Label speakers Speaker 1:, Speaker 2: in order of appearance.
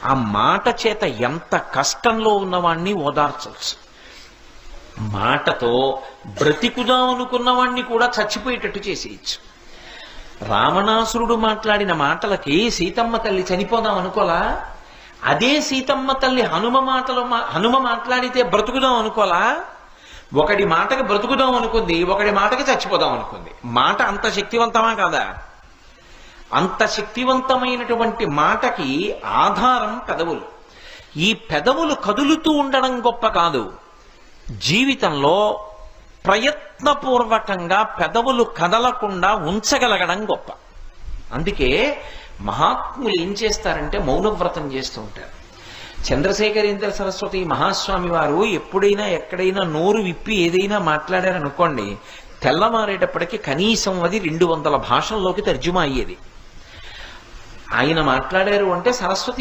Speaker 1: ఆ మాట చేత ఎంత కష్టంలో ఉన్నవాణ్ణి ఓదార్చవచ్చు. మాటతో బ్రతికుదాం అనుకున్నవాణ్ణి కూడా చచ్చిపోయేటట్టు చేసేయచ్చు. రావణాసురుడు మాట్లాడిన మాటలకి సీతమ్మ తల్లి చనిపోదాం అనుకోలా? అదే సీతమ్మ తల్లి హనుమ మాట్లాడితే బ్రతుకుదాం అనుకోలా? ఒకడి మాటకి బ్రతుకుదాం అనుకుంది, ఒకడి మాటకి చచ్చిపోదాం అనుకుంది. మాట అంత శక్తివంతమా కాదా? అంత శక్తివంతమైనటువంటి మాటకి ఆధారం పెదవులు. ఈ పెదవులు కదులుతూ ఉండడం గొప్ప కాదు, జీవితంలో ప్రయత్నపూర్వకంగా పెదవులు కదలకుండా ఉంచగలగడం గొప్ప. అందుకే మహాత్ములు ఏం చేస్తారంటే మౌనవ్రతం చేస్తూ ఉంటారు. చంద్రశేఖరేంద్ర సరస్వతి మహాస్వామి వారు ఎప్పుడైనా ఎక్కడైనా నోరు విప్పి ఏదైనా మాట్లాడారనుకోండి, తెల్లవారేటప్పటికి కనీసం అది 200 భాషల్లోకి తర్జుమా అయ్యేది. ఆయన మాట్లాడారు అంటే సరస్వతి